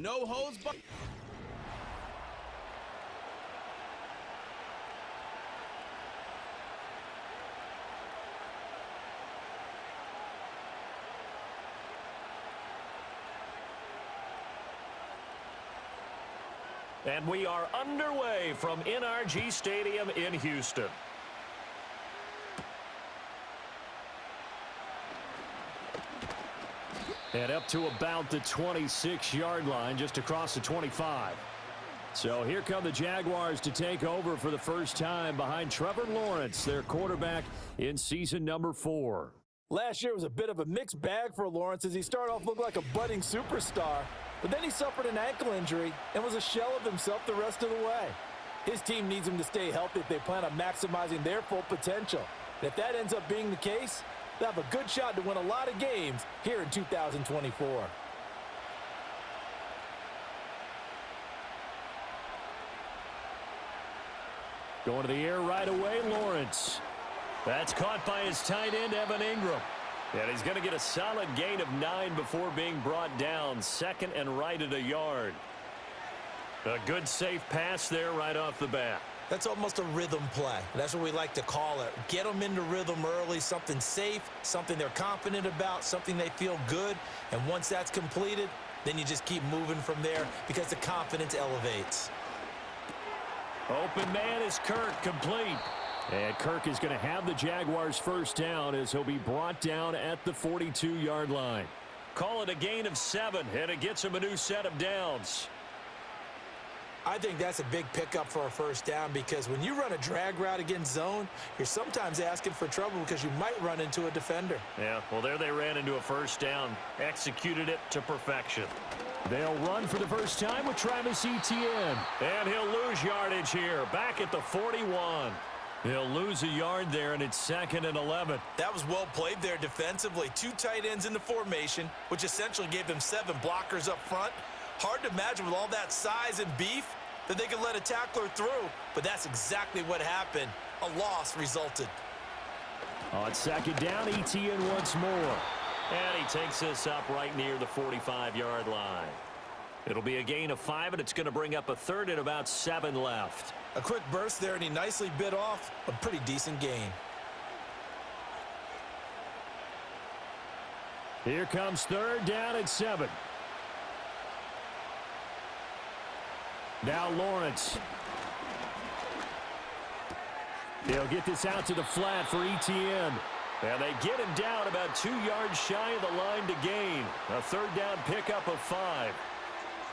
No holds barred. And we are underway from NRG Stadium in Houston. And up to about the 26-yard line, just across the 25. So here come the Jaguars to take over for the first time behind Trevor Lawrence, their quarterback in season number 4. Last year was a bit of a mixed bag for Lawrence as he started off looking like a budding superstar, but then he suffered an ankle injury and was a shell of himself the rest of the way. His team needs him to stay healthy if they plan on maximizing their full potential. And if that ends up being the case, they'll have a good shot to win a lot of games here in 2024. Going to the air right away, Lawrence. That's caught by his tight end, Evan Ingram. And he's going to get a solid gain of 9 before being brought down. Second and right at a yard. A good safe pass there right off the bat. That's almost a rhythm play. That's what we like to call it. Get them into rhythm early, something safe, something they're confident about, something they feel good. And once that's completed, then you just keep moving from there because the confidence elevates. Open man is Kirk, complete. And Kirk is going to have the Jaguars first down as he'll be brought down at the 42-yard line. Call it a gain of 7, and it gets him a new set of downs. I think that's a big pickup for a first down because when you run a drag route against zone, you're sometimes asking for trouble because you might run into a defender. Yeah, well, there they ran into a first down, executed it to perfection. They'll run for the first time with Travis Etienne. And he'll lose yardage here, back at the 41. He'll lose a yard there, and it's 2nd and 11. That was well played there defensively. 2 tight ends in the formation, which essentially gave them 7 blockers up front. Hard to imagine with all that size and beef that they could let a tackler through, but that's exactly what happened. A loss resulted. On 2nd down, Etienne once more. And he takes this up right near the 45-yard line. It'll be a gain of 5, and it's going to bring up a 3rd and about 7 left. A quick burst there, and he nicely bit off a pretty decent gain. Here comes 3rd down and 7. Now Lawrence. They'll get this out to the flat for Etienne. And they get him down about 2 yards shy of the line to gain. A 3rd down pickup of 5.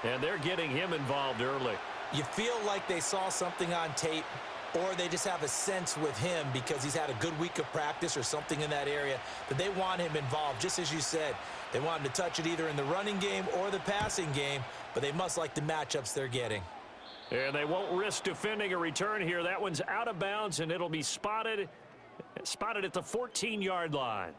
And they're getting him involved early. You feel like they saw something on tape, or they just have a sense with him because he's had a good week of practice or something in that area that they want him involved. Just as you said, they want him to touch it either in the running game or the passing game, but they must like the matchups they're getting. And they won't risk defending a return here. That one's out of bounds, and it'll be spotted at the 14-yard line.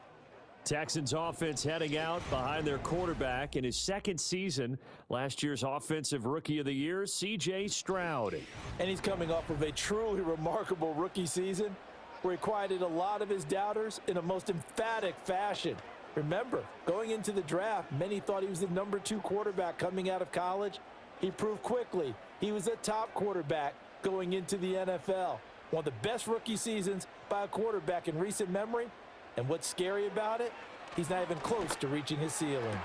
Texans offense heading out behind their quarterback in his 2nd season. Last year's Offensive Rookie of the Year, C.J. Stroud. And he's coming off of a truly remarkable rookie season where he quieted a lot of his doubters in a most emphatic fashion. Remember, going into the draft, many thought he was the number 2 quarterback coming out of college. He proved quickly he was a top quarterback going into the NFL. One of the best rookie seasons by a quarterback in recent memory. And what's scary about it, he's not even close to reaching his ceiling.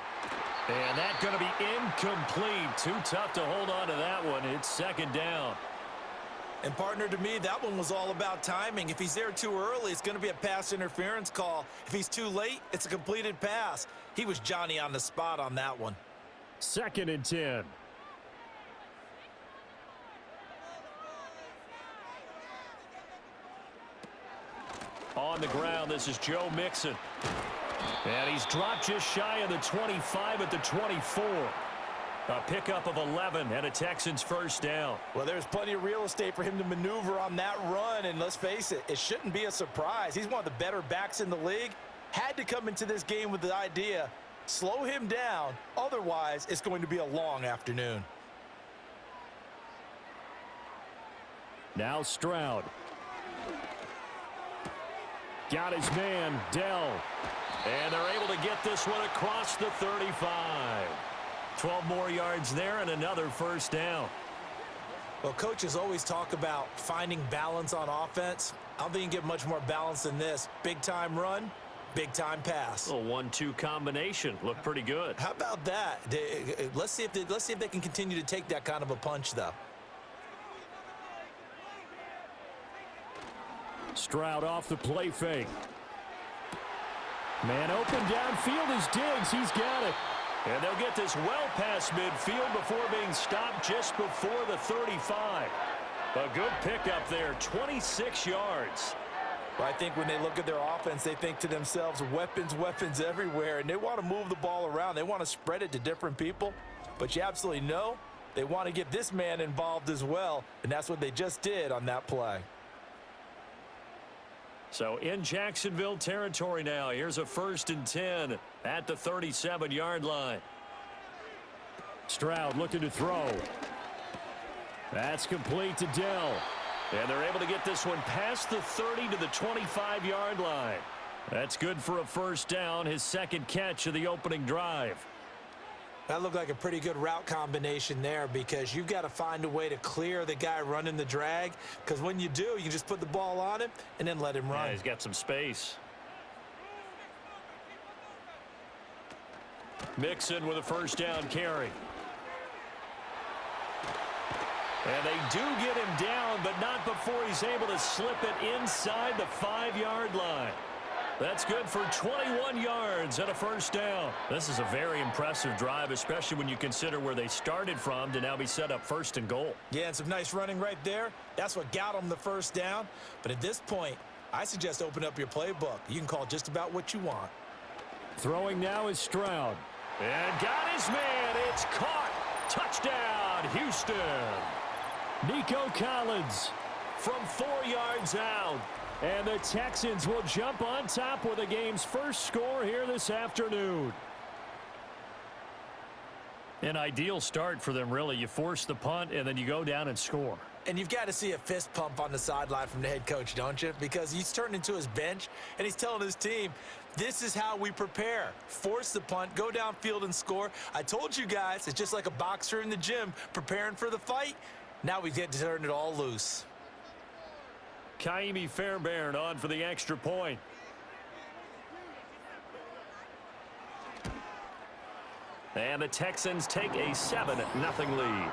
And that's going to be incomplete. Too tough to hold on to that one. It's 2nd down. And partner, to me, that one was all about timing. If he's there too early, it's going to be a pass interference call. If he's too late, it's a completed pass. He was Johnny on the spot on that one. 2nd and 10. On the ground, this is Joe Mixon. And he's dropped just shy of the 25 at the 24. A pickup of 11 and a Texans first down. Well, there's plenty of real estate for him to maneuver on that run, and let's face it, it shouldn't be a surprise. He's one of the better backs in the league. Had to come into this game with the idea, slow him down, otherwise it's going to be a long afternoon. Now Stroud. Got his man, Dell. And they're able to get this one across the 35. 12 more yards there and another first down. Well, coaches always talk about finding balance on offense. I don't think you can get much more balance than this. Big-time run, big-time pass. A 1-2 combination. Looked pretty good. How about that? Let's see if they can continue to take that kind of a punch, though. Stroud off the play fake. Man open downfield is Diggs. He's got it. And they'll get this well past midfield before being stopped just before the 35. A good pickup there, 26 yards. Well, I think when they look at their offense, they think to themselves, weapons, weapons everywhere, and they want to move the ball around. They want to spread it to different people, but you absolutely know they want to get this man involved as well, and that's what they just did on that play. So in Jacksonville territory now, here's a 1st and 10 at the 37-yard line. Stroud looking to throw. That's complete to Dell. And they're able to get this one past the 30 to the 25-yard line. That's good for a first down, his second catch of the opening drive. That looked like a pretty good route combination there because you've got to find a way to clear the guy running the drag, because when you do, you can just put the ball on him and then let him run. Yeah, he's got some space. Mixon with a first down carry. And they do get him down, but not before he's able to slip it inside the 5-yard line. That's good for 21 yards and a first down. This is a very impressive drive, especially when you consider where they started from to now be set up 1st and goal. Yeah, and some nice running right there. That's what got them the first down. But at this point, I suggest open up your playbook. You can call just about what you want. Throwing now is Stroud. And got his man. It's caught. Touchdown, Houston. Nico Collins from 4 yards out. And the Texans will jump on top with the game's first score here this afternoon. An ideal start for them, really. You force the punt, and then you go down and score. And you've got to see a fist pump on the sideline from the head coach, don't you? Because he's turned into his bench, and he's telling his team, this is how we prepare. Force the punt, go downfield and score. I told you guys, it's just like a boxer in the gym preparing for the fight. Now we get to turn it all loose. Kaimi Fairbairn on for the extra point. And the Texans take a 7-0 lead.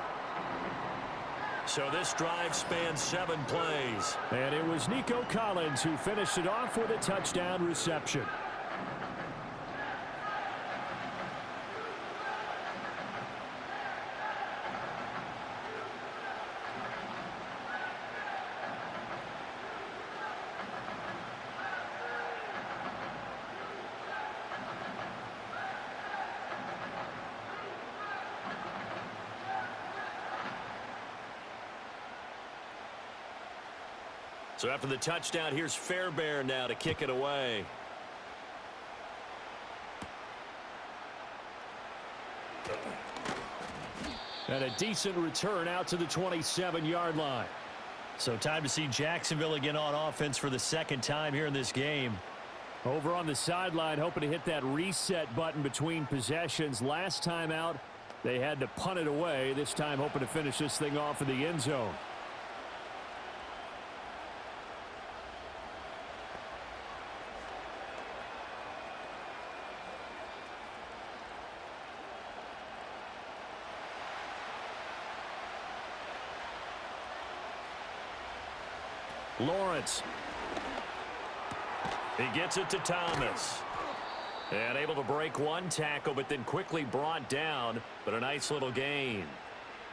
So this drive spans 7 plays. And it was Nico Collins who finished it off with a touchdown reception. So after the touchdown, here's Fairbairn now to kick it away. And a decent return out to the 27-yard line. So time to see Jacksonville again on offense for the second time here in this game. Over on the sideline, hoping to hit that reset button between possessions. Last time out, they had to punt it away. This time hoping to finish this thing off in the end zone. Lawrence. He gets it to Thomas. And able to break one tackle, but then quickly brought down. But a nice little gain.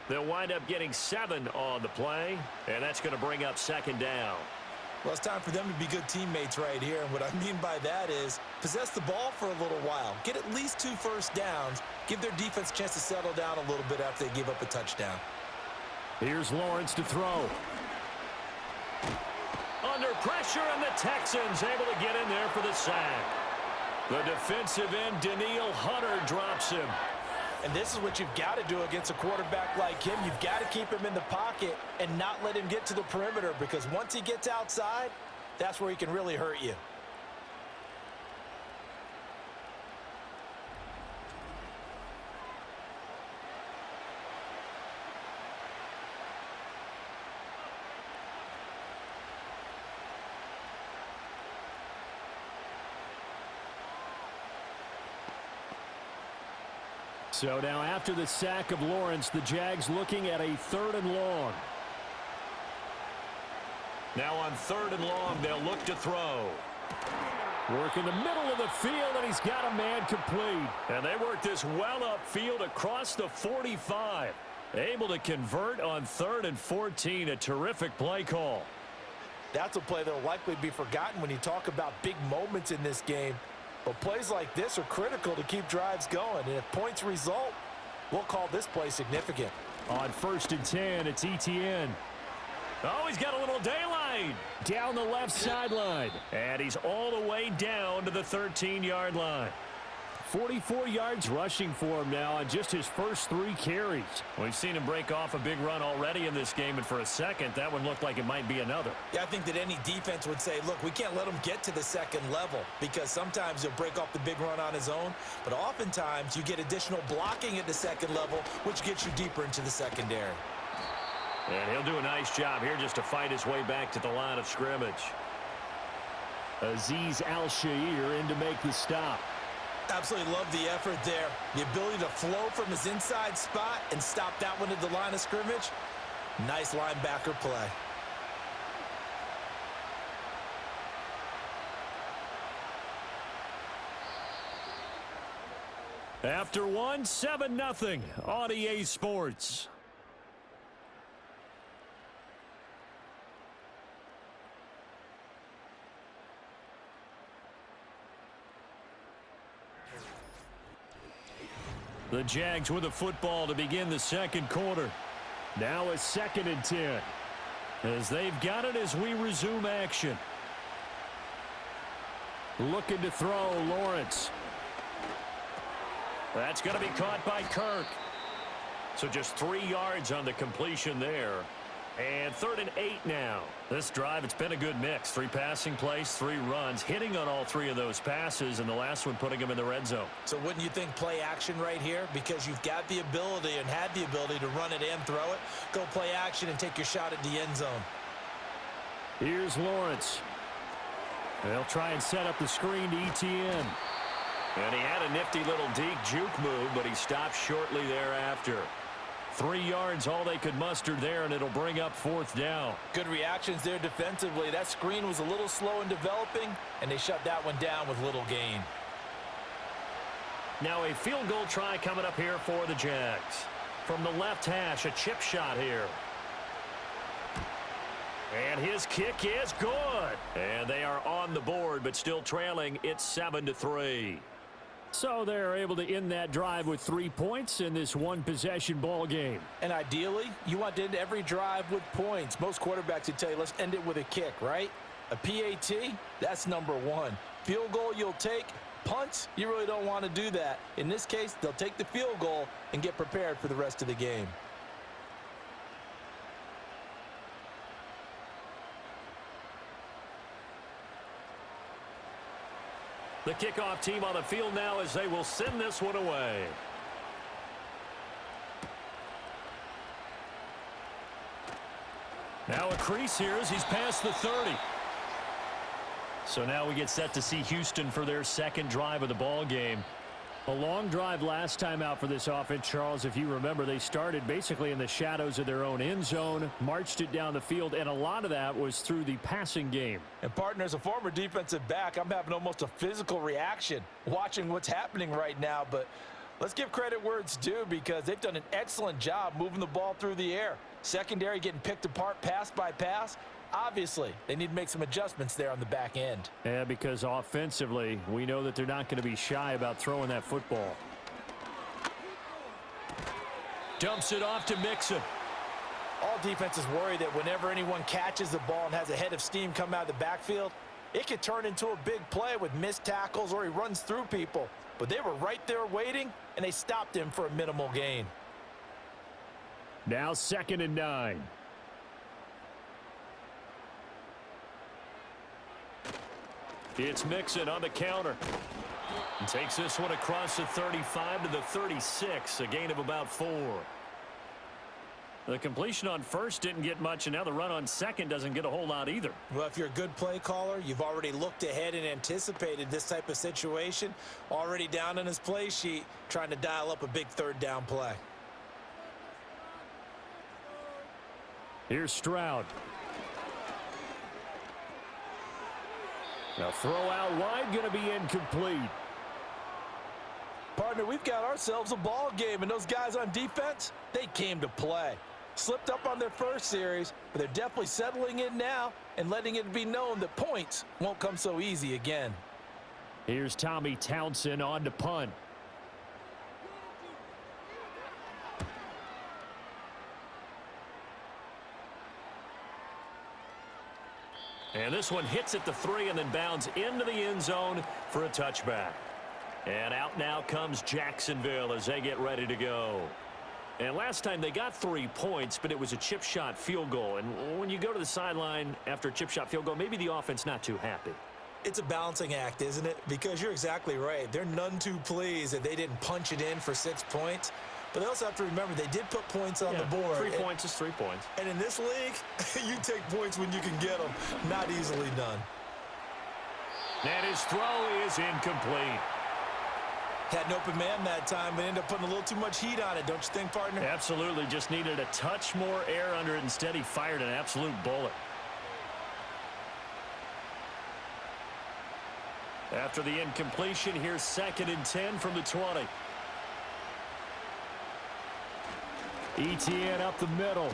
They'll wind up getting 7 on the play. And that's going to bring up 2nd down. Well, it's time for them to be good teammates right here. And what I mean by that is possess the ball for a little while. Get at least 2 first downs. Give their defense a chance to settle down a little bit after they give up a touchdown. Here's Lawrence to throw. Under pressure, and the Texans able to get in there for the sack. The defensive end, Danielle Hunter, drops him. And this is what you've got to do against a quarterback like him. You've got to keep him in the pocket and not let him get to the perimeter, because once he gets outside, that's where he can really hurt you. So now after the sack of Lawrence, the Jags looking at a 3rd and long. Now on 3rd and long, they'll look to throw. Work in the middle of the field, and he's got a man complete. And they work this well upfield across the 45. Able to convert on 3rd and 14. A terrific play call. That's a play that will likely be forgotten when you talk about big moments in this game. But plays like this are critical to keep drives going. And if points result, we'll call this play significant. On 1st and 10, it's Etienne. Oh, he's got a little daylight down the left sideline. And he's all the way down to the 13-yard line. 44 yards rushing for him now on just his first 3 carries. We've seen him break off a big run already in this game, and for a second, that one looked like it might be another. Yeah, I think that any defense would say, look, we can't let him get to the 2nd level, because sometimes he'll break off the big run on his own, but oftentimes you get additional blocking at the 2nd level, which gets you deeper into the secondary. And he'll do a nice job here just to fight his way back to the line of scrimmage. Azeez Al-Shaair in to make the stop. Absolutely love the effort there. The ability to flow from his inside spot and stop that one at the line of scrimmage. Nice linebacker play. After one, 7-0 on EA Sports. The Jags with the football to begin the 2nd quarter. Now a 2nd and 10. As they've got it as we resume action. Looking to throw, Lawrence. That's going to be caught by Kirk. So just 3 yards on the completion there. And 3rd and 8 now. This drive, it's been a good mix. 3 passing plays, 3 runs, hitting on all 3 of those passes, and the last one putting them in the red zone. So wouldn't you think play action right here? Because you've got the ability and had the ability to run it and throw it. Go play action and take your shot at the end zone. Here's Lawrence. They'll try and set up the screen to Etienne. And he had a nifty little deke juke move, but he stopped shortly thereafter. 3 yards, all they could muster there, and it'll bring up 4th down. Good reactions there defensively. That screen was a little slow in developing, and they shut that one down with little gain. Now a field goal try coming up here for the Jags. From the left hash, a chip shot here. And his kick is good. And they are on the board, but still trailing. It's 7-3. So they're able to end that drive with 3 points in this one-possession ball game. And ideally, you want to end every drive with points. Most quarterbacks would tell you, let's end it with a kick, right? A PAT, that's number 1. Field goal you'll take. Punts, you really don't want to do that. In this case, they'll take the field goal and get prepared for the rest of the game. The kickoff team on the field now as they will send this one away. Now a crease here as he's past the 30. So now we get set to see Houston for their 2nd drive of the ball game. A long drive last time out for this offense, Charles. If you remember, they started basically in the shadows of their own end zone, marched it down the field, and a lot of that was through the passing game. And, partner, as a former defensive back, I'm having almost a physical reaction watching what's happening right now. But let's give credit where it's due because they've done an excellent job moving the ball through the air. Secondary getting picked apart pass by pass. Obviously, they need to make some adjustments there on the back end. Yeah, because offensively, we know that they're not going to be shy about throwing that football. Dumps it off to Mixon. All defenses worry that whenever anyone catches the ball and has a head of steam come out of the backfield, it could turn into a big play with missed tackles or he runs through people. But they were right there waiting, and they stopped him for a minimal gain. Now 2nd and 9. It's Mixon on the counter. And takes this one across the 35 to the 36, a gain of about 4. The completion on first didn't get much, and now the run on second doesn't get a whole lot either. Well, if you're a good play caller, you've already looked ahead and anticipated this type of situation. Already down on his play sheet, trying to dial up a big third down play. Here's Stroud. Now throw out wide, going to be incomplete. Partner, we've got ourselves a ball game, and those guys on defense, they came to play. Slipped up on their first series, but they're definitely settling in now and letting it be known that points won't come so easy again. Here's Tommy Townsend on to punt. And this one hits at the 3 and then bounds into the end zone for a touchback. And out now comes Jacksonville as they get ready to go. And last time they got 3 points, but it was a chip shot field goal. And when you go to the sideline after a chip shot field goal, maybe the offense not too happy. It's a balancing act, isn't it? Because you're exactly right. They're none too pleased that they didn't punch it in for 6 points. But they also have to remember they did put points on the board. 3 points is 3 points. And in this league, you take points when you can get them. Not easily done. And his throw is incomplete. Had an open man that time, but ended up putting a little too much heat on it, don't you think, partner? Absolutely. Just needed a touch more air under it. Instead, he fired an absolute bullet. After the incompletion, here's 2nd and 10 from the 20. ETN up the middle.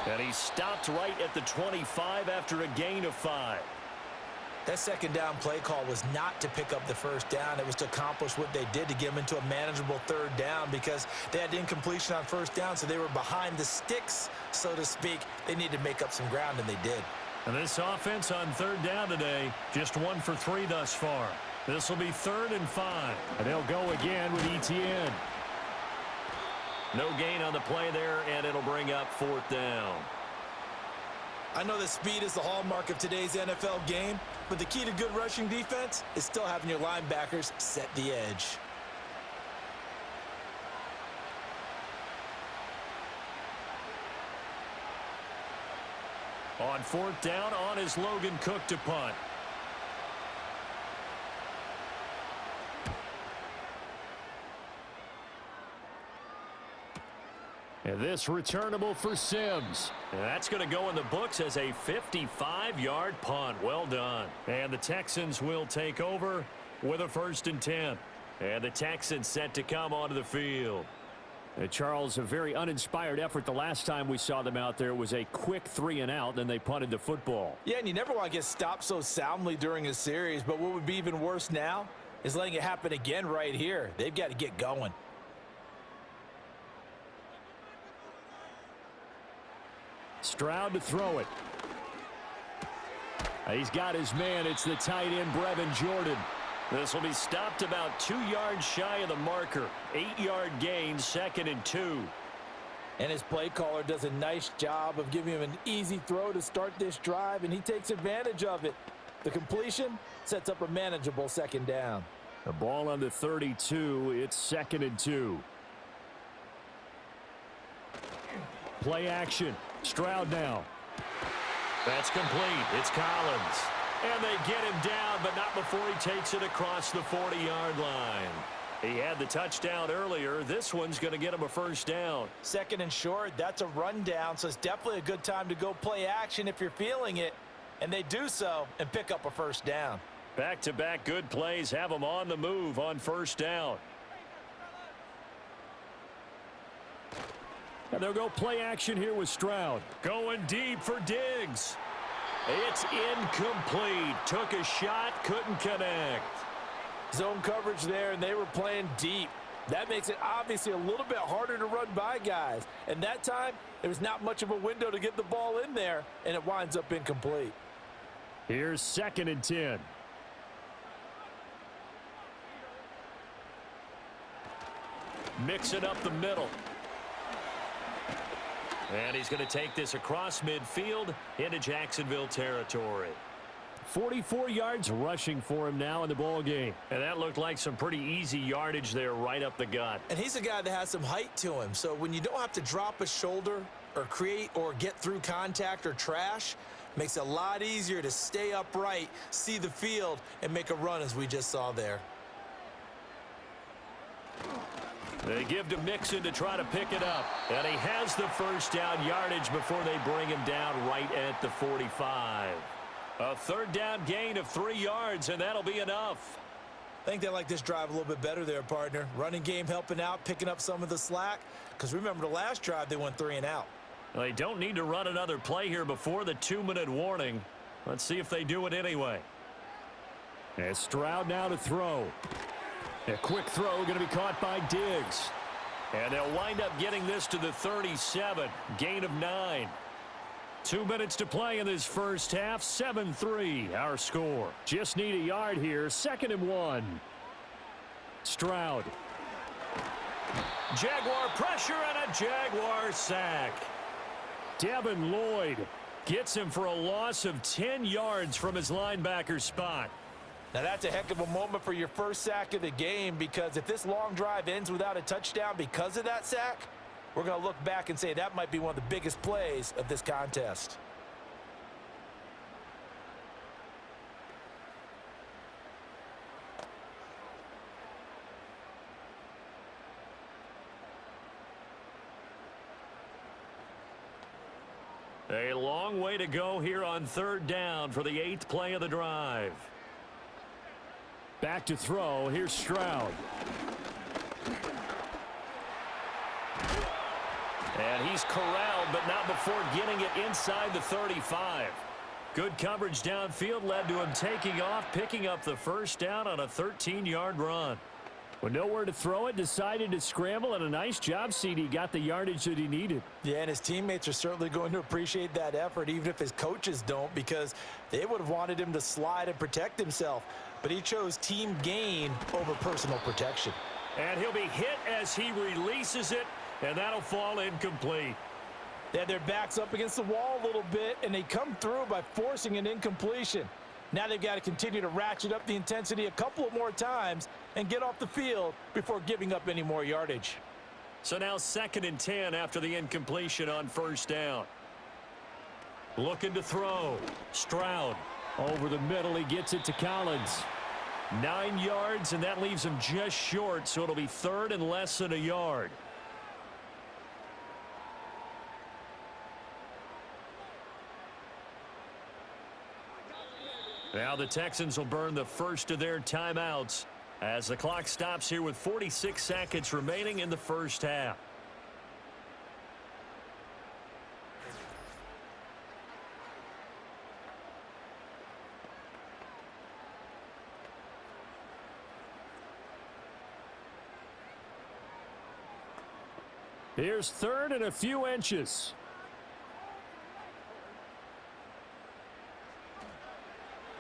And he stopped right at the 25 after a gain of 5. That second down play call was not to pick up the first down. It was to accomplish what they did to get them into a manageable third down because they had incompletion on first down, so they were behind the sticks, so to speak. They needed to make up some ground, and they did. And this offense on third down today, just 1 for 3 thus far. This will be 3rd and 5. And they'll go again with ETN. No gain on the play there, and it'll bring up 4th down. I know that speed is the hallmark of today's NFL game, but the key to good rushing defense is still having your linebackers set the edge. On 4th down, on is Logan Cook to punt. And this returnable for Sims. And that's going to go in the books as a 55-yard punt. Well done. And the Texans will take over with a 1st and 10. And the Texans set to come onto the field. Charles, a very uninspired effort the last time we saw them out there. It was a quick 3 and out, then they punted the football. Yeah, and you never want to get stopped so soundly during a series, but what would be even worse now is letting it happen again right here. They've got to get going. Stroud to throw it. He's got his man. It's the tight end, Brevin Jordan. This will be stopped about 2 yards shy of the marker. 8-yard gain, 2nd and 2. And his play caller does a nice job of giving him an easy throw to start this drive, and he takes advantage of it. The completion sets up a manageable 2nd down. The ball on the 32. It's 2nd and 2. Play action. Stroud now. That's complete. It's Collins. And they get him down, but not before he takes it across the 40-yard line. He had the touchdown earlier. This one's going to get him a 1st down. 2nd and short, that's a rundown, so it's definitely a good time to go play action if you're feeling it. And they do so and pick up a 1st down. Back-to-back good plays have them on the move on 1st down. And they'll go play action here with Stroud. Going deep for Diggs. It's incomplete. Took a shot, couldn't connect. Zone coverage there, and they were playing deep. That makes it obviously a little bit harder to run by guys. And that time, there was not much of a window to get the ball in there, and it winds up incomplete. Here's 2nd and 10. Mix it up the middle. And he's going to take this across midfield into Jacksonville territory. 44 yards rushing for him now in the ball game. And that looked like some pretty easy yardage there right up the gut. And he's a guy that has some height to him. So when you don't have to drop a shoulder or create or get through contact or trash, makes it a lot easier to stay upright, see the field, and make a run as we just saw there. They give to Mixon to try to pick it up. And he has the first down yardage before they bring him down right at the 45. A third down gain of 3 yards, and that'll be enough. I think they like this drive a little bit better there, partner. Running game helping out, picking up some of the slack. Because remember the last drive, they went 3 and out. They don't need to run another play here before the 2-minute warning. Let's see if they do it anyway. And Stroud now to throw. A quick throw going to be caught by Diggs. And they'll wind up getting this to the 37. Gain of 9. 2 minutes to play in this first half. 7-3 our score. Just need a yard here. 2nd and 1. Stroud. Jaguar pressure and a Jaguar sack. Devin Lloyd gets him for a loss of 10 yards from his linebacker spot. Now that's a heck of a moment for your first sack of the game, because if this long drive ends without a touchdown because of that sack, we're going to look back and say that might be one of the biggest plays of this contest. A long way to go here on 3rd down for the 8th play of the drive. Back to throw. Here's Stroud. And he's corralled, but not before getting it inside the 35. Good coverage downfield led to him taking off, picking up the first down on a 13-yard run. With nowhere to throw it, decided to scramble, and a nice job, CD. Got the yardage that he needed. Yeah, and his teammates are certainly going to appreciate that effort, even if his coaches don't, because they would have wanted him to slide and protect himself. But he chose team gain over personal protection. And he'll be hit as he releases it, and that'll fall incomplete. They had their backs up against the wall a little bit, and they come through by forcing an incompletion. Now they've got to continue to ratchet up the intensity a couple of more times and get off the field before giving up any more yardage. So now 2nd and 10 after the incompletion on 1st down. Looking to throw. Stroud. Over the middle, he gets it to Collins. 9 yards, and that leaves him just short, so it'll be 3rd and less than a yard. Now the Texans will burn the first of their timeouts as the clock stops here with 46 seconds remaining in the first half. Here's 3rd and a few inches.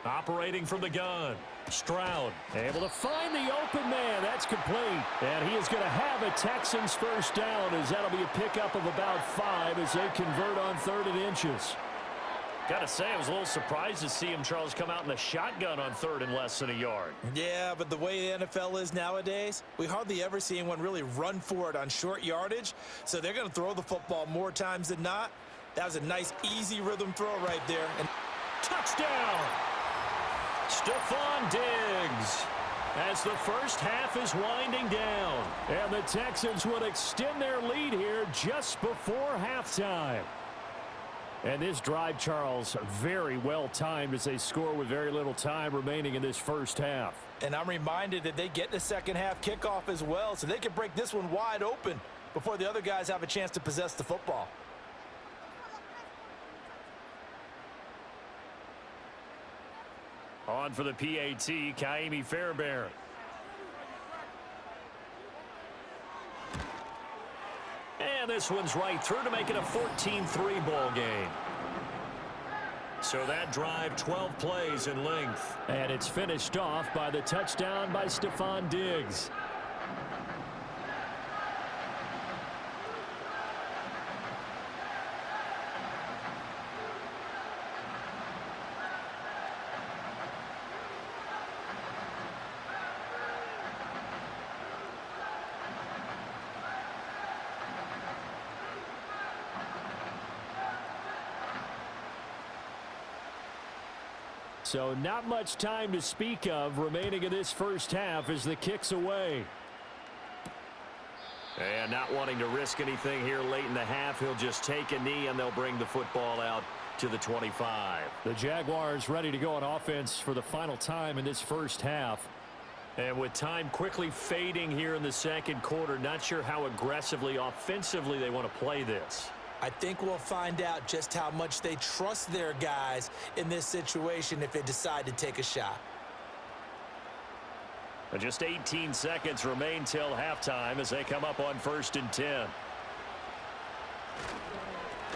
Operating from the gun. Stroud able to find the open man. That's complete. And he is going to have a Texans first down, as that'll be a pickup of about 5 as they convert on 3rd and inches. Got to say, I was a little surprised to see him, Charles, come out in the shotgun on 3rd and less than a yard. Yeah, but the way the NFL is nowadays, we hardly ever see anyone really run for it on short yardage. So they're going to throw the football more times than not. That was a nice, easy rhythm throw right there. And touchdown! Stephon Diggs, as the first half is winding down. And the Texans will extend their lead here just before halftime. And this drive, Charles, very well timed as they score with very little time remaining in this first half. And I'm reminded that they get the second half kickoff as well, so they can break this one wide open before the other guys have a chance to possess the football. On for the PAT, Kaimi Fairbairn. And this one's right through to make it a 14-3 ball game. So that drive, 12 plays in length. And it's finished off by the touchdown by Stephon Diggs. So not much time to speak of remaining in this first half as the kick's away. And not wanting to risk anything here late in the half, he'll just take a knee and they'll bring the football out to the 25. The Jaguars ready to go on offense for the final time in this first half. And with time quickly fading here in the second quarter, not sure how aggressively, offensively they want to play this. I think we'll find out just how much they trust their guys in this situation if they decide to take a shot. And just 18 seconds remain till halftime as they come up on 1st and 10.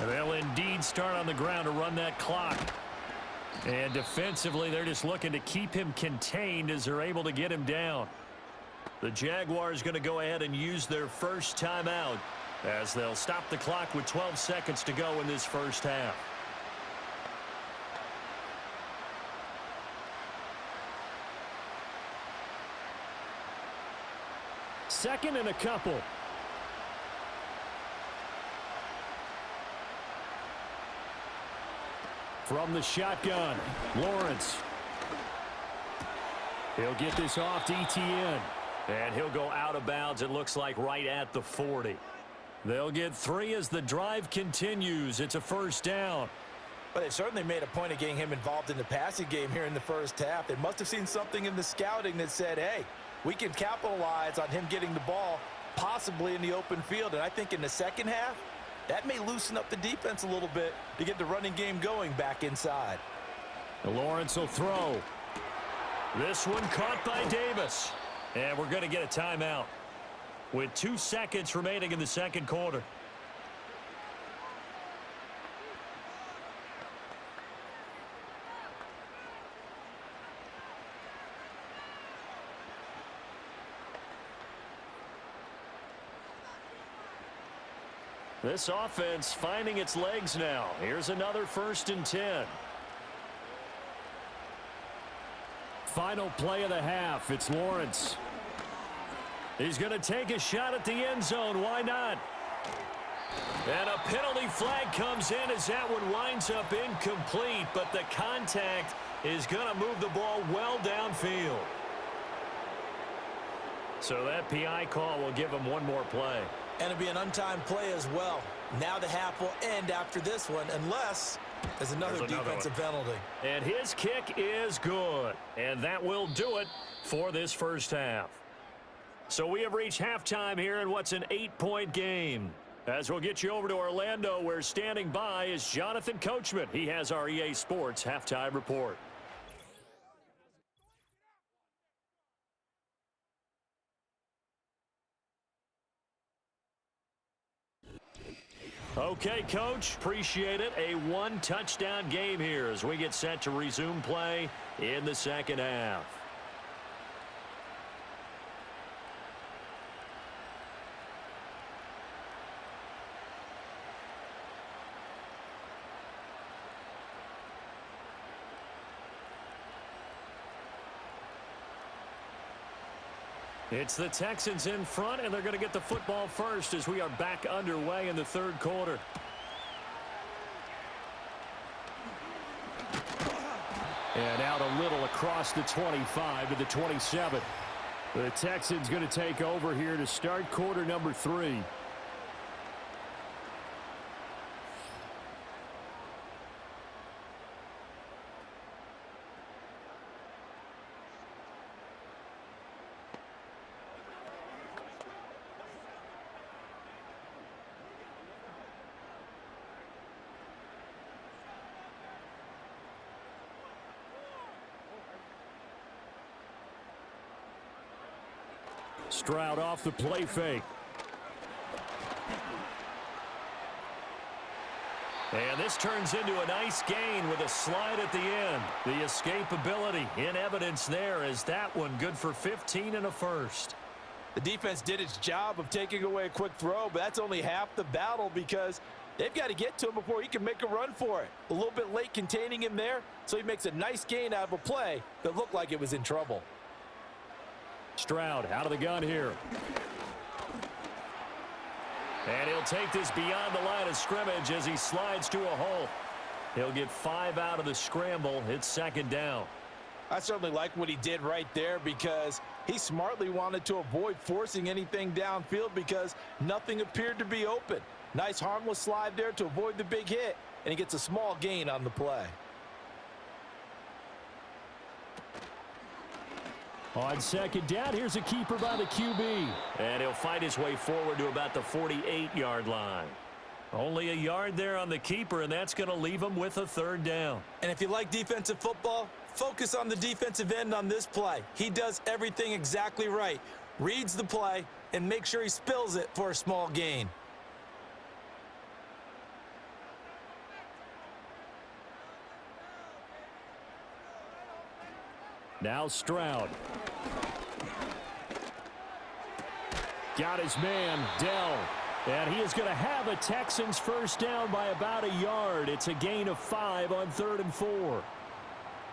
And they'll indeed start on the ground to run that clock. And defensively, they're just looking to keep him contained as they're able to get him down. The Jaguars going to go ahead and use their first timeout as they'll stop the clock with 12 seconds to go in this first half. Second and a couple. From the shotgun, Lawrence. He'll get this off to Etienne. And he'll go out of bounds, it looks like, right at the 40. They'll get 3 as the drive continues. It's a first down. But they've certainly made a point of getting him involved in the passing game here in the first half. They must have seen something in the scouting that said, hey, we can capitalize on him getting the ball possibly in the open field. And I think in the second half, that may loosen up the defense a little bit to get the running game going back inside. Lawrence will throw. This one caught by Davis. And we're going to get a timeout with 2 seconds remaining in the second quarter. This offense finding its legs now. Here's another 1st and 10. Final play of the half. It's Lawrence. He's going to take a shot at the end zone. Why not? And a penalty flag comes in as that one winds up incomplete, but the contact is going to move the ball well downfield. So that PI call will give him one more play. And it'll be an untimed play as well. Now the half will end after this one unless there's another defensive penalty. And his kick is good. And that will do it for this first half. So we have reached halftime here in what's an 8-point game. As we'll get you over to Orlando, where standing by is Jonathan Coachman. He has our EA Sports halftime report. Okay, Coach, appreciate it. A 1-touchdown game here as we get set to resume play in the second half. It's the Texans in front, and they're going to get the football first as we are back underway in the third quarter. And out a little across the 25 to the 27. The Texans going to take over here to start quarter number 3. Stroud off the play fake. And this turns into a nice gain with a slide at the end. The escapability in evidence there as that one good for 15 and a first. The defense did its job of taking away a quick throw, but that's only half the battle because they've got to get to him before he can make a run for it. A little bit late containing him there, so he makes a nice gain out of a play that looked like it was in trouble. Stroud out of the gun here. And he'll take this beyond the line of scrimmage as he slides to a hole. He'll get 5 out of the scramble. It's second down. I certainly like what he did right there because he smartly wanted to avoid forcing anything downfield because nothing appeared to be open. Nice harmless slide there to avoid the big hit, and he gets a small gain on the play. On second down, here's a keeper by the QB. And he'll fight his way forward to about the 48-yard line. Only a yard there on the keeper, and that's going to leave him with a third down. And if you like defensive football, focus on the defensive end on this play. He does everything exactly right. Reads the play and makes sure he spills it for a small gain. Now Stroud. Got his man, Dell. And he is going to have a Texans first down by about a yard. It's a gain of 5 on 3rd and 4.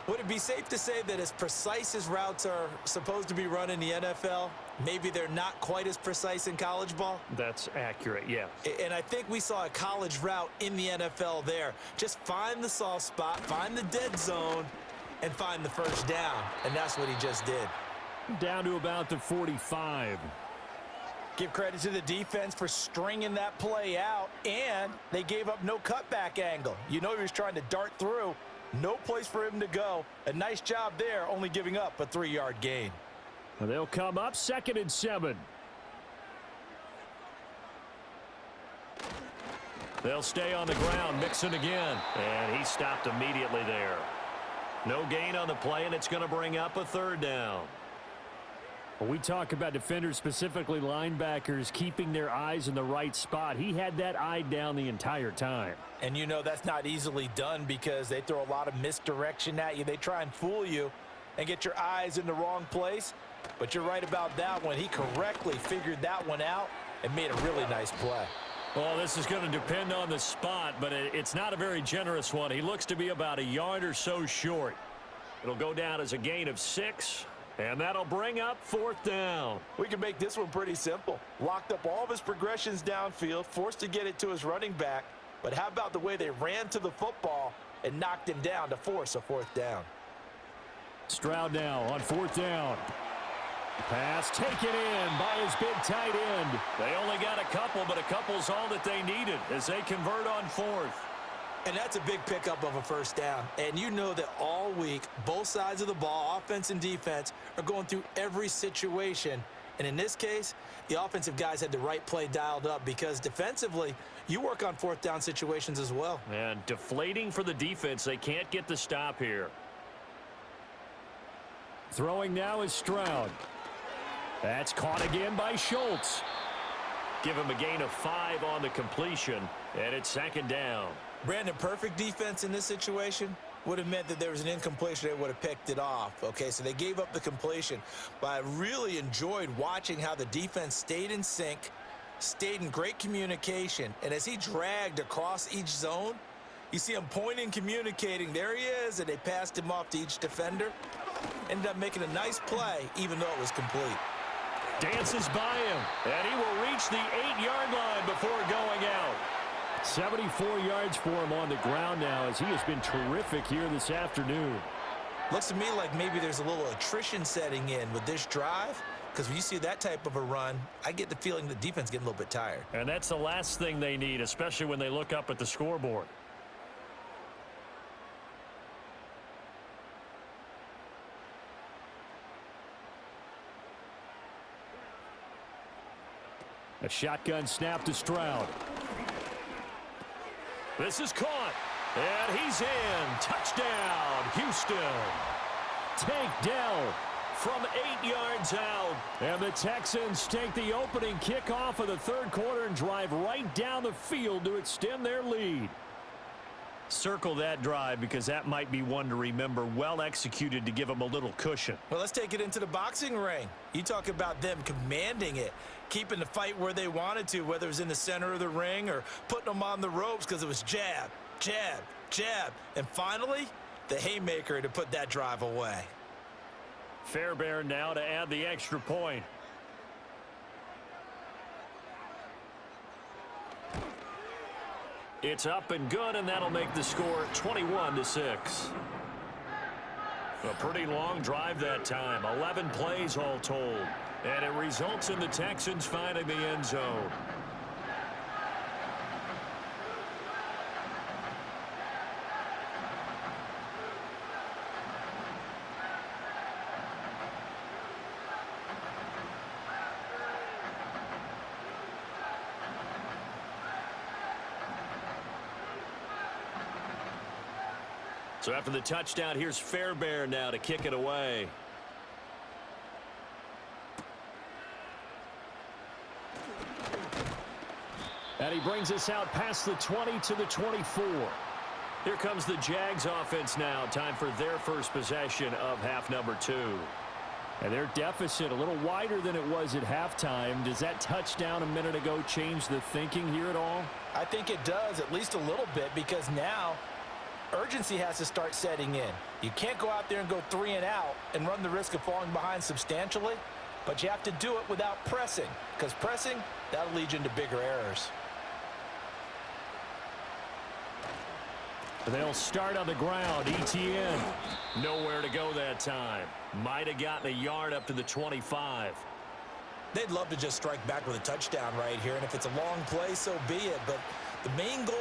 Would it be safe to say that as precise as routes are supposed to be run in the NFL, maybe they're not quite as precise in college ball? That's accurate, yeah. And I think we saw a college route in the NFL there. Just find the soft spot, find the dead zone, and find the first down. And that's what he just did. Down to about the 45. Give credit to the defense for stringing that play out, and they gave up no cutback angle. You know he was trying to dart through. No place for him to go. A nice job there, only giving up a 3-yard gain. Well, they'll come up 2nd and 7. They'll stay on the ground, Mixon again. And he stopped immediately there. No gain on the play, and it's going to bring up a 3rd down. When we talk about defenders, specifically linebackers, keeping their eyes in the right spot, he had that eye down the entire time. And you know that's not easily done because they throw a lot of misdirection at you. They try and fool you and get your eyes in the wrong place. But you're right about that one. He correctly figured that one out and made a really nice play. Well, this is going to depend on the spot, but it's not a very generous one. He looks to be about a yard or so short. It'll go down as a gain of 6. And that'll bring up 4th down. We can make this one pretty simple. Locked up all of his progressions downfield, forced to get it to his running back. But how about the way they ran to the football and knocked him down to force a 4th down? Stroud now on 4th down. Pass taken in by his big tight end. They only got a couple, but a couple's all that they needed as they convert on 4th. And that's a big pickup of a first down. And you know that all week, both sides of the ball, offense and defense, are going through every situation. And in this case, the offensive guys had the right play dialed up because defensively, you work on 4th down situations as well. And deflating for the defense. They can't get the stop here. Throwing now is Stroud. That's caught again by Schultz. Give him a gain of 5 on the completion, and it's 2nd down. Brandon, perfect defense in this situation would have meant that there was an incompletion. They would have picked it off. Okay, so they gave up the completion. But I really enjoyed watching how the defense stayed in sync, stayed in great communication. And as he dragged across each zone, you see him pointing, communicating. There he is, and they passed him off to each defender. Ended up making a nice play, even though it was complete. Dances by him, and he will reach the 8-yard line before going out. 74 yards for him on the ground now as he has been terrific here this afternoon. Looks to me like maybe there's a little attrition setting in with this drive because when you see that type of a run, I get the feeling the defense getting a little bit tired. And that's the last thing they need, especially when they look up at the scoreboard. A shotgun snap to Stroud. This is caught, and he's in. Touchdown, Houston. Tank Dell from 8 yards out. And the Texans take the opening kickoff of the 3rd quarter and drive right down the field to extend their lead. Circle that drive because that might be one to remember. Well executed to give them a little cushion. Well, let's take it into the boxing ring. You talk about them commanding it, keeping the fight where they wanted to, whether it was in the center of the ring or putting them on the ropes because it was jab, jab, jab. And finally, the haymaker to put that drive away. Fairbairn now to add the extra point. It's up and good, and that'll make the score 21-6. A pretty long drive that time, 11 plays all told. And it results in the Texans finding the end zone. So after the touchdown, here's Fairbairn now to kick it away. And he brings us out past the 20 to the 24. Here comes the Jags offense now. Time for their first possession of half number 2. And their deficit a little wider than it was at halftime. Does that touchdown a minute ago change the thinking here at all? I think it does, at least a little bit, because now urgency has to start setting in. You can't go out there and go 3 and out and run the risk of falling behind substantially, but you have to do it without pressing, because pressing, that'll lead you into bigger errors. They'll start on the ground. ETN nowhere to go that time. Might have gotten a yard up to the 25. They'd love to just strike back with a touchdown right here, and if it's a long play, so be it. But the main goal,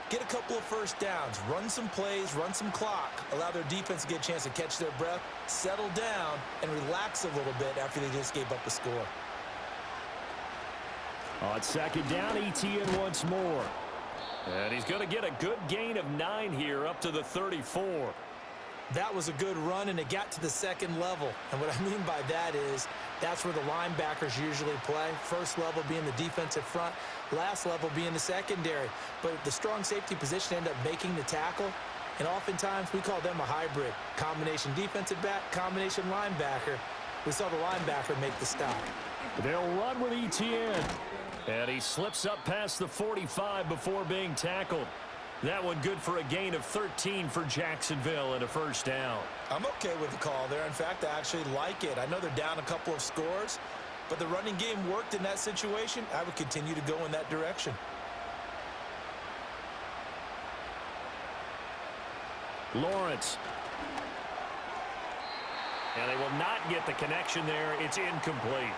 get a couple of first downs, run some plays, run some clock, allow their defense to get a chance to catch their breath, settle down, and relax a little bit after they just gave up a score. On second down, ETN once more. And he's going to get a good gain of 9 here up to the 34. That was a good run, and it got to the second level. And what I mean by that is that's where the linebackers usually play. First level being the defensive front, last level being the secondary. But the strong safety position ended up making the tackle, and oftentimes we call them a hybrid. Combination defensive back, combination linebacker. We saw the linebacker make the stop. They'll run with ETN. And he slips up past the 45 before being tackled. That one good for a gain of 13 for Jacksonville and a first down. I'm okay with the call there. In fact, I actually like it. I know they're down a couple of scores, but the running game worked in that situation. I would continue to go in that direction. Lawrence. And they will not get the connection there. It's incomplete.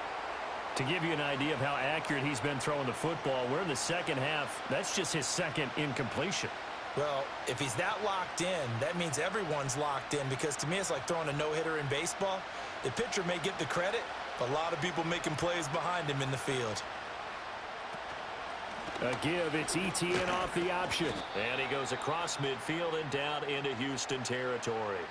To give you an idea of how accurate he's been throwing the football, we're in the second half. That's just his second incompletion. Well, if he's that locked in, that means everyone's locked in, because to me it's like throwing a no-hitter in baseball. The pitcher may get the credit, but a lot of people making plays behind him in the field. A give, it's ETN off the option. And he goes across midfield and down into Houston territory.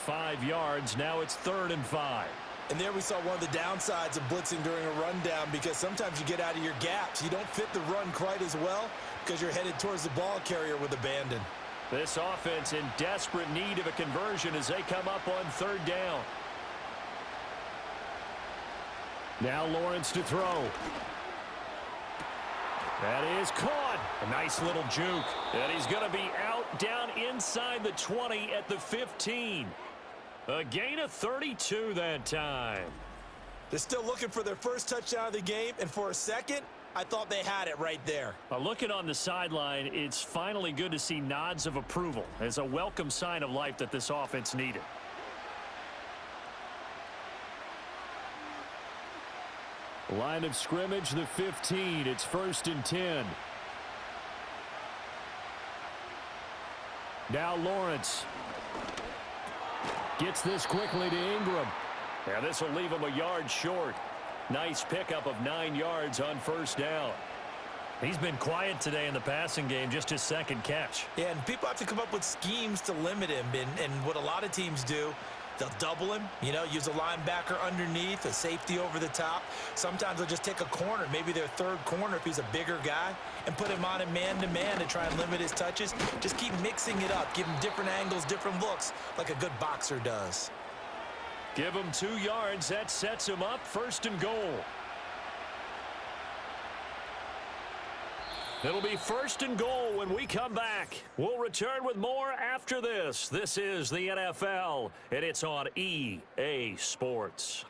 5 yards, now it's 3rd and 5. And there we saw one of the downsides of blitzing during a rundown, because sometimes you get out of your gaps. You don't fit the run quite as well because you're headed towards the ball carrier with abandon. This offense in desperate need of a conversion as they come up on 3rd down. Now Lawrence to throw. That is caught. A nice little juke. And he's going to be out down inside the 20 at the 15. A gain of 32 that time. They're still looking for their first touchdown of the game, and for a second, I thought they had it right there. Looking on the sideline, it's finally good to see nods of approval as a welcome sign of life that this offense needed. Line of scrimmage, the 15. It's 1st and 10. Now Lawrence. Gets this quickly to Ingram. Now this will leave him a yard short. Nice pickup of 9 yards on 1st down. He's been quiet today in the passing game, just his 2nd catch. Yeah, and people have to come up with schemes to limit him. And what a lot of teams do, they'll double him, use a linebacker underneath, a safety over the top. Sometimes they'll just take a corner, maybe their 3rd corner if he's a bigger guy, and put him on a man-to-man to try and limit his touches. Just keep mixing it up, give him different angles, different looks, like a good boxer does. Give him 2 yards. That sets him up 1st and goal. It'll be 1st and goal when we come back. We'll return with more after this. This is the NFL, and it's on EA Sports.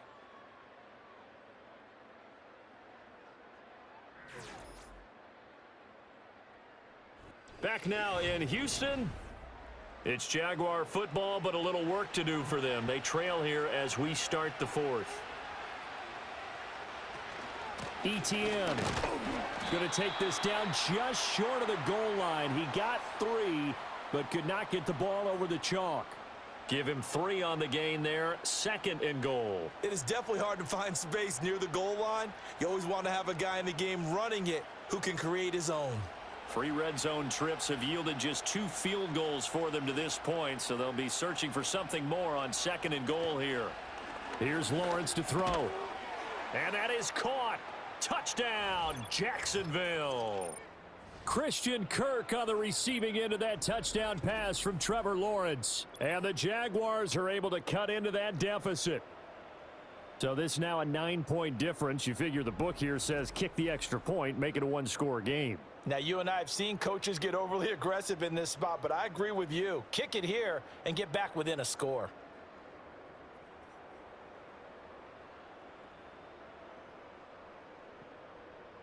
Back now in Houston. It's Jaguar football, but a little work to do for them. They trail here as we start the fourth. ETN going to take this down just short of the goal line. He got 3, but could not get the ball over the chalk. Give him 3 on the gain there. 2nd and goal. It is definitely hard to find space near the goal line. You always want to have a guy in the game running it who can create his own. 3 red zone trips have yielded just 2 field goals for them to this point, so they'll be searching for something more on 2nd and goal here. Here's Lawrence to throw. And that is caught. Touchdown, Jacksonville. Christian Kirk on the receiving end of that touchdown pass from Trevor Lawrence. And the Jaguars are able to cut into that deficit. So this is now a 9-point difference. You figure the book here says kick the extra point, make it a 1-score game. Now, you and I have seen coaches get overly aggressive in this spot, but I agree with you. Kick it here and get back within a score.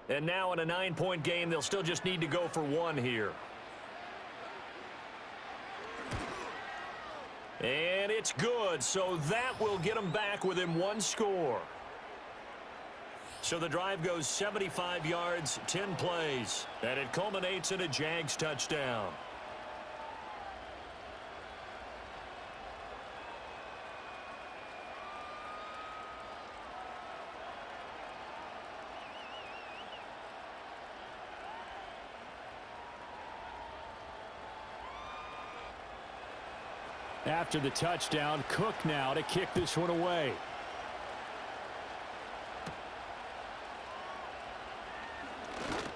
And now in a 9-point game, they'll still just need to go for 1 here. And it's good, so that will get them back within 1 score. So the drive goes 75 yards, 10 plays, and it culminates in a Jags touchdown. After the touchdown, Cook now to kick this one away.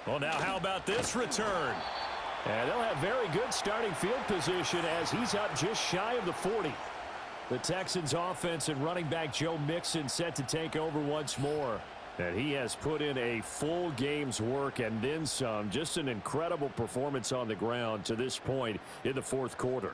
Well, now how about this return? And they'll have very good starting field position as he's up just shy of the 40. The Texans offense and running back Joe Mixon set to take over once more. And he has put in a full game's work and then some. Just an incredible performance on the ground to this point in the 4th quarter.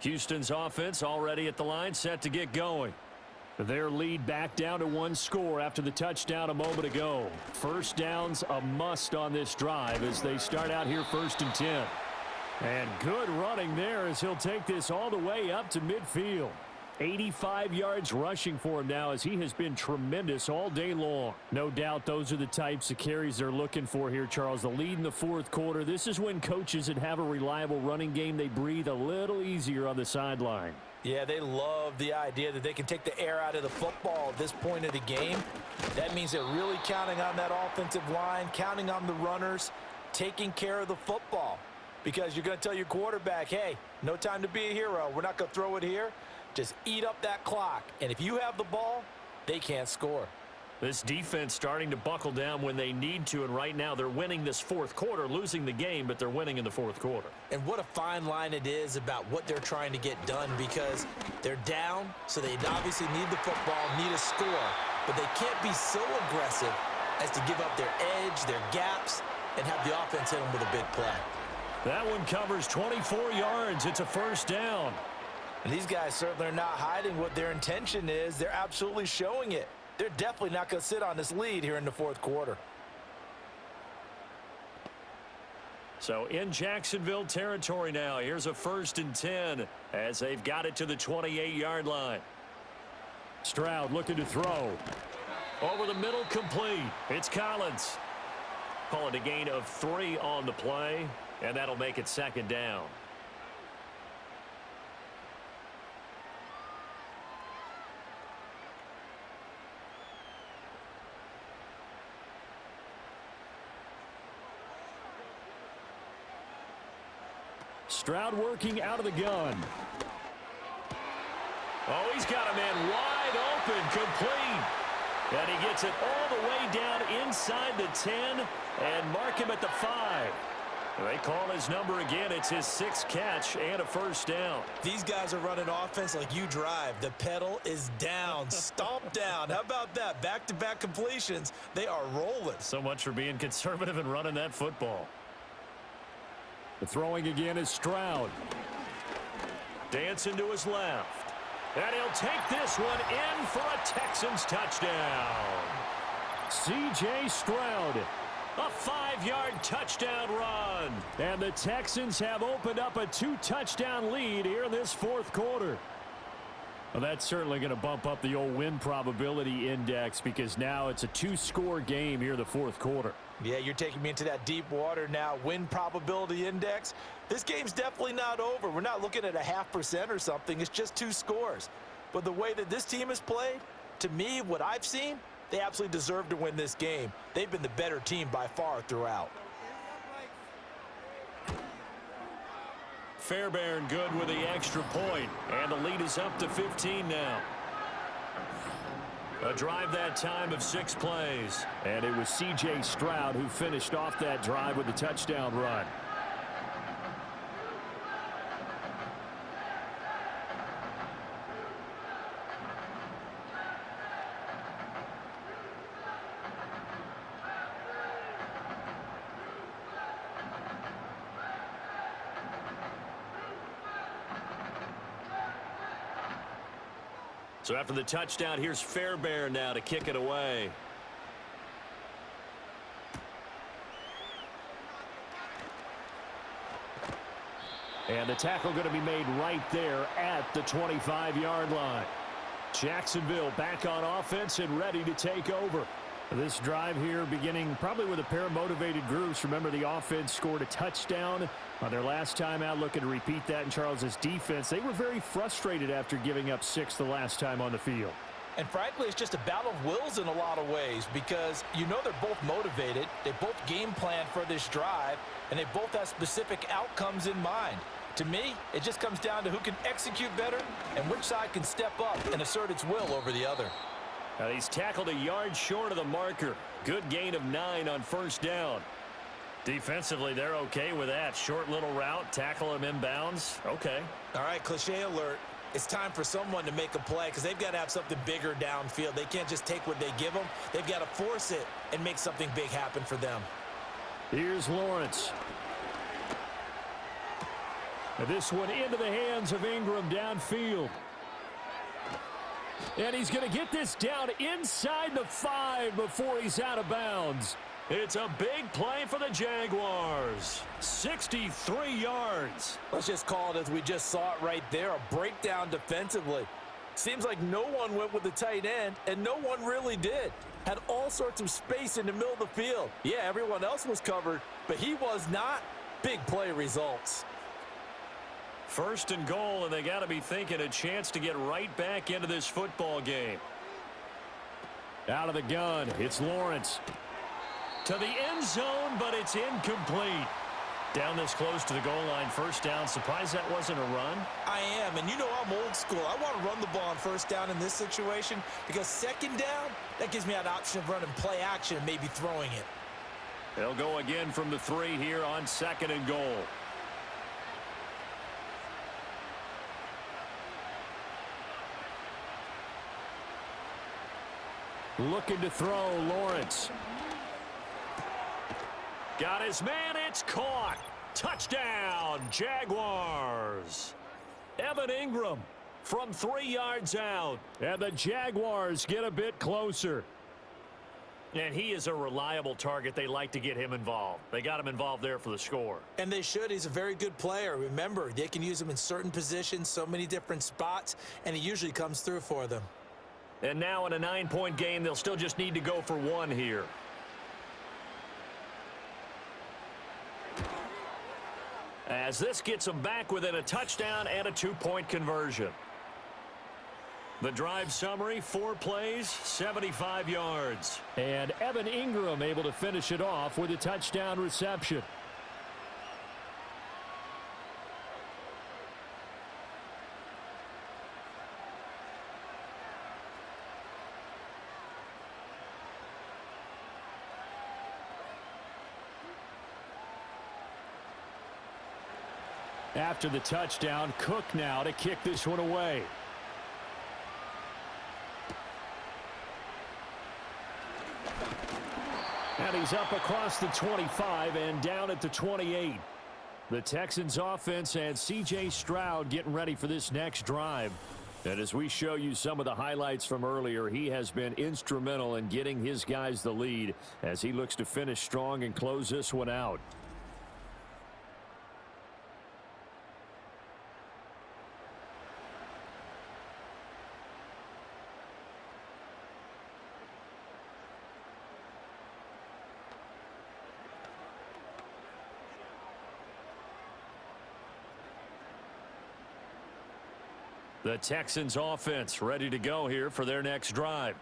Houston's offense already at the line, set to get going. Their lead back down to 1 score after the touchdown a moment ago. First down's a must on this drive as they start out here 1st and 10. And good running there as he'll take this all the way up to midfield. 85 yards rushing for him now as he has been tremendous all day long. No doubt those are the types of carries they're looking for here, Charles. The lead in the 4th quarter. This is when coaches that have a reliable running game, they breathe a little easier on the sideline. Yeah, they love the idea that they can take the air out of the football at this point of the game. That means they're really counting on that offensive line, counting on the runners, taking care of the football. Because you're going to tell your quarterback, hey, no time to be a hero. We're not going to throw it here. Just eat up that clock. And if you have the ball, they can't score. This defense starting to buckle down when they need to, and right now they're winning this 4th quarter, losing the game, but they're winning in the 4th quarter. And what a fine line it is about what they're trying to get done, because they're down, so they obviously need the football, need a score, but they can't be so aggressive as to give up their edge, their gaps, and have the offense hit them with a big play. That one covers 24 yards. It's a 1st down. And these guys certainly are not hiding what their intention is. They're absolutely showing it. They're definitely not going to sit on this lead here in the 4th quarter. So in Jacksonville territory now, here's a 1st and 10 as they've got it to the 28-yard line. Stroud looking to throw. Over the middle, complete. It's Collins. Call it a gain of 3 on the play, and that'll make it 2nd down. Stroud working out of the gun. Oh, he's got a man wide open, complete. And he gets it all the way down inside the 10 and mark him at the 5. They call his number again. It's his 6th catch and a 1st down. These guys are running offense like you drive. The pedal is down, stomp down. How about that? Back-to-back completions. They are rolling. So much for being conservative and running that football. The throwing again is Stroud. Dancing to his left. And he'll take this one in for a Texans touchdown. C.J. Stroud, a 5-yard touchdown run. And the Texans have opened up a 2-touchdown lead here in this fourth quarter. Well, that's certainly going to bump up the old win probability index because now it's a 2-score game here in the fourth quarter. Yeah, you're taking me into that deep water now. Win probability index. This game's definitely not over. We're not looking at a 0.5% or something. It's just 2 scores. But the way that this team has played, to me, what I've seen, they absolutely deserve to win this game. They've been the better team by far throughout. Fairbairn good with the extra point, and the lead is up to 15 now. A drive that time of 6 plays. And it was C.J. Stroud who finished off that drive with a touchdown run. So after the touchdown, here's Fairbairn now to kick it away. And the tackle going to be made right there at the 25-yard line. Jacksonville back on offense and ready to take over. This drive here beginning probably with a pair of motivated groups. Remember, the offense scored a touchdown on their last time out, looking to repeat that in Charles's defense. They were very frustrated after giving up 6 the last time on the field. And frankly, it's just a battle of wills in a lot of ways because you know they're both motivated. They both game plan for this drive, and they both have specific outcomes in mind. To me, it just comes down to who can execute better and which side can step up and assert its will over the other. He's tackled a yard short of the marker. Good gain of 9 on first down. Defensively, they're okay with that. Short little route, tackle him inbounds. Okay. All right, cliche alert. It's time for someone to make a play because they've got to have something bigger downfield. They can't just take what they give them. They've got to force it and make something big happen for them. Here's Lawrence. And this one into the hands of Ingram downfield. And he's going to get this down inside the 5 before he's out of bounds. It's a big play for the Jaguars. 63 yards. Let's just call it as we just saw it right there, a breakdown defensively. Seems like no one went with the tight end, and no one really did. Had all sorts of space in the middle of the field. Yeah, everyone else was covered, but he was not. Big play results. First and goal, and they got to be thinking a chance to get right back into this football game. Out of the gun, it's Lawrence. To the end zone, but it's incomplete. Down this close to the goal line, first down. Surprised that wasn't a run? I am, and you know I'm old school. I want to run the ball on first down in this situation because second down, that gives me an option of running play action and maybe throwing it. They'll go again from the 3 here on second and goal. Looking to throw, Lawrence. Got his man, it's caught. Touchdown, Jaguars. Evan Ingram from 3 yards out. And the Jaguars get a bit closer. And he is a reliable target. They like to get him involved. They got him involved there for the score. And they should. He's a very good player. Remember, they can use him in certain positions, so many different spots, and he usually comes through for them. And now in a 9-point game, they'll still just need to go for 1 here. As this gets them back within a touchdown and a 2-point conversion. The drive summary, 4 plays, 75 yards. And Evan Ingram able to finish it off with a touchdown reception. After the touchdown, Cook now to kick this one away. And he's up across the 25 and down at the 28. The Texans offense and C.J. Stroud getting ready for this next drive. And as we show you some of the highlights from earlier, he has been instrumental in getting his guys the lead as he looks to finish strong and close this one out. The Texans offense ready to go here for their next drive.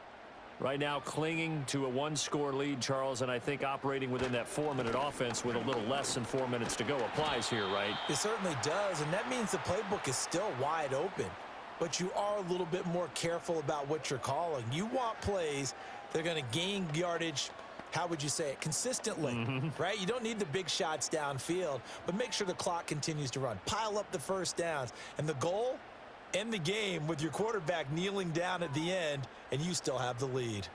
Right now clinging to a one-score lead, Charles, and I think operating within that 4-minute offense with a little less than 4 minutes to go applies here, right? It certainly does, and that means the playbook is still wide open. But you are a little bit more careful about what you're calling. You want plays that are going to gain yardage, how would you say it, consistently, right? You don't need the big shots downfield, but make sure the clock continues to run. Pile up the first downs. And the goal? End the game with your quarterback kneeling down at the end, and you still have the lead.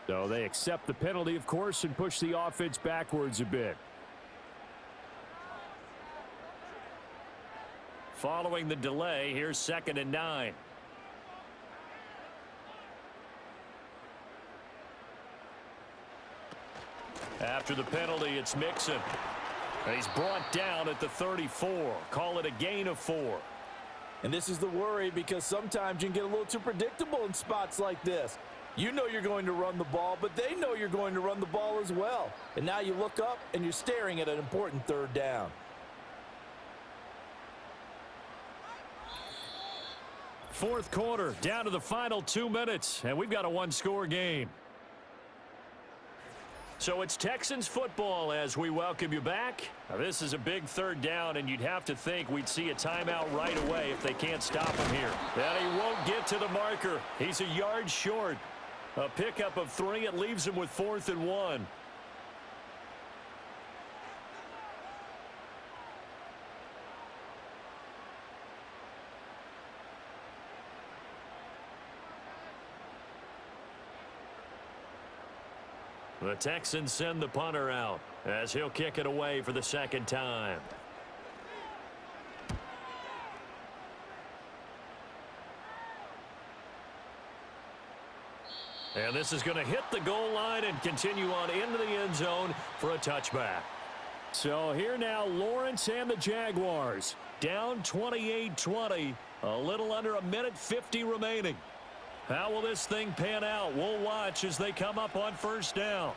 So they accept the penalty, of course, and push the offense backwards a bit. Following the delay, here's 2nd and 9. After the penalty, it's Mixon. He's brought down at the 34. Call it a gain of 4. And this is the worry, because sometimes you can get a little too predictable in spots like this. You know you're going to run the ball, but they know you're going to run the ball as well. And now you look up and you're staring at an important 3rd down. Fourth quarter, down to the final 2 minutes, and we've got a one-score game. So it's Texans football as we welcome you back. Now, this is a big 3rd down, and you'd have to think we'd see a timeout right away if they can't stop him here. And he won't get to the marker. He's a yard short. A pickup of 3. It leaves him with 4th and 1. The Texans send the punter out as he'll kick it away for the 2nd time. And this is going to hit the goal line and continue on into the end zone for a touchback. So here now, Lawrence and the Jaguars down 28-20, a little under a minute 50 remaining. How will this thing pan out? We'll watch as they come up on 1st down.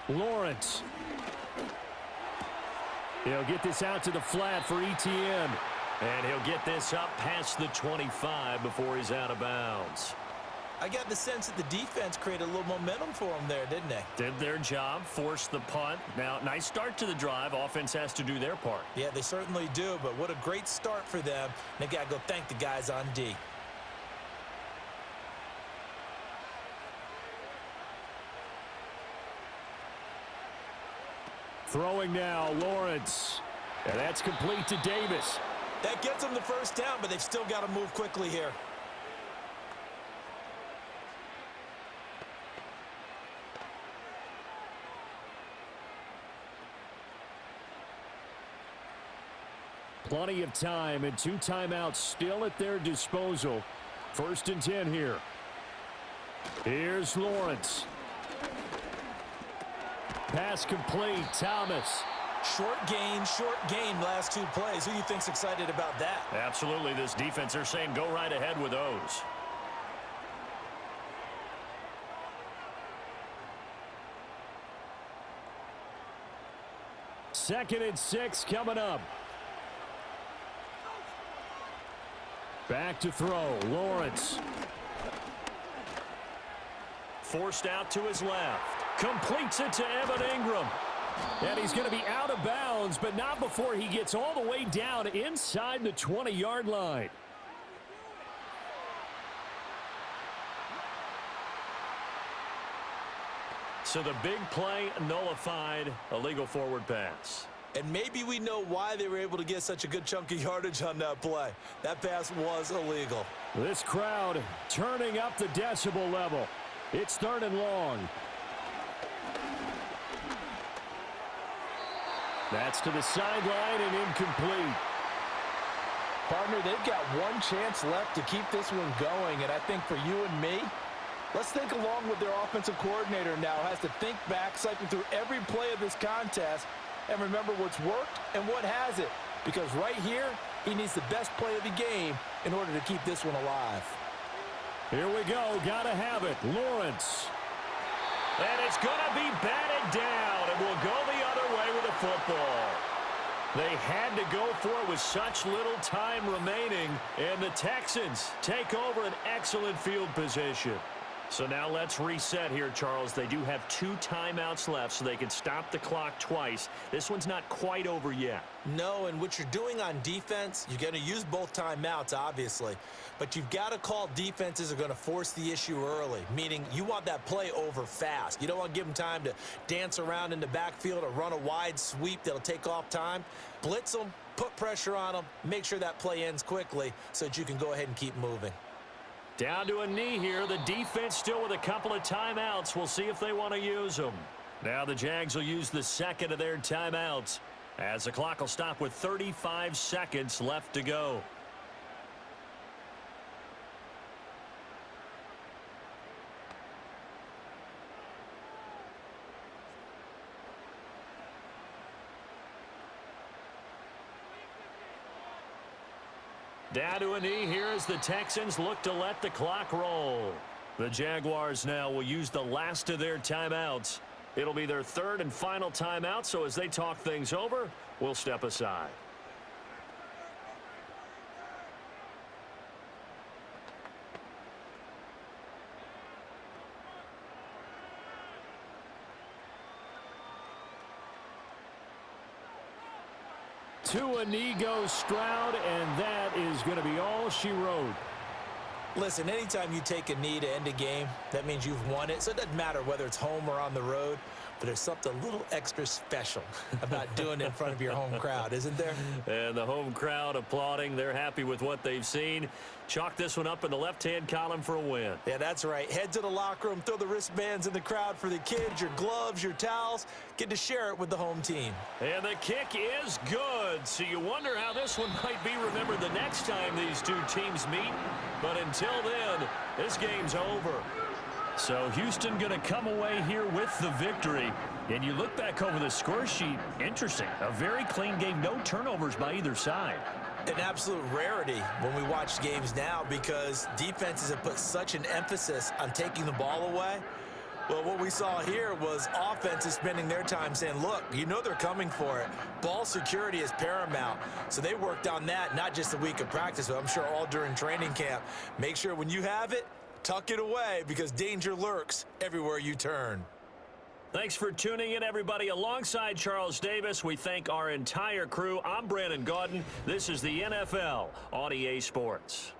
Lawrence. He'll get this out to the flat for Etienne. And he'll get this up past the 25 before he's out of bounds. I got the sense that the defense created a little momentum for them there, didn't they? Did their job, forced the punt. Now, nice start to the drive. Offense has to do their part. Yeah, they certainly do, but what a great start for them. And they got to go thank the guys on D. Throwing now, Lawrence. And that's complete to Davis. That gets them the 1st down, but they've still got to move quickly here. Plenty of time and 2 timeouts still at their disposal. 1st and 10 here. Here's Lawrence. Pass complete, Thomas. Short gain last 2 plays. Who do you think's excited about that? Absolutely, this defense, they're saying go right ahead with those. Second and 6 coming up. Back to throw, Lawrence. Forced out to his left. Completes it to Evan Ingram. And he's going to be out of bounds, but not before he gets all the way down inside the 20-yard line. So the big play nullified, a legal forward pass. And maybe we know why they were able to get such a good chunk of yardage on that play. That pass was illegal. This crowd turning up the decibel level. It's 3rd and long. That's to the sideline and incomplete. Partner, they've got one chance left to keep this one going, and I think for you and me, let's think along with their offensive coordinator now. Has to think back, cycle through every play of this contest, and remember what's worked and what hasn't. Because right here, he needs the best play of the game in order to keep this one alive. Here we go. Gotta have it. Lawrence. And it's going to be batted down, and we'll go the other way with the football. They had to go for it with such little time remaining, and the Texans take over an excellent field position. So now let's reset here, Charles. They do have 2 timeouts left, so they can stop the clock twice. This one's not quite over yet. No, and what you're doing on defense, you're going to use both timeouts, obviously. But you've got to call defenses are going to force the issue early, meaning you want that play over fast. You don't want to give them time to dance around in the backfield or run a wide sweep that'll take off time. Blitz them, put pressure on them, make sure that play ends quickly so that you can go ahead and keep moving. Down to a knee here. The defense still with a couple of timeouts. We'll see if they want to use them. Now the Jags will use the second of their timeouts as the clock will stop with 35 seconds left to go. Down to a knee here as the Texans look to let the clock roll. The Jaguars now will use the last of their timeouts. It'll be their 3rd and final timeout, so as they talk things over, we'll step aside. To a knee goes Stroud, and that is going to be all she wrote. Listen, anytime you take a knee to end a game, that means you've won it. So it doesn't matter whether it's home or on the road, but there's something a little extra special about doing it in front of your home crowd, isn't there? And the home crowd applauding. They're happy with what they've seen. Chalk this one up in the left-hand column for a win. Yeah, that's right. Head to the locker room, throw the wristbands in the crowd for the kids, your gloves, your towels. Get to share it with the home team. And the kick is good. So you wonder how this one might be remembered the next time these two teams meet. But until then, this game's over. So Houston going to come away here with the victory. And you look back over the score sheet, interesting. A very clean game, no turnovers by either side. An absolute rarity when we watch games now because defenses have put such an emphasis on taking the ball away. Well, what we saw here was offenses spending their time saying, look, you know they're coming for it. Ball security is paramount. So they worked on that, not just a week of practice, but I'm sure all during training camp. Make sure when you have it, tuck it away because danger lurks everywhere you turn. Thanks for tuning in, everybody. Alongside Charles Davis, we thank our entire crew. I'm Brandon Gaudin. This is the NFL on EA Sports.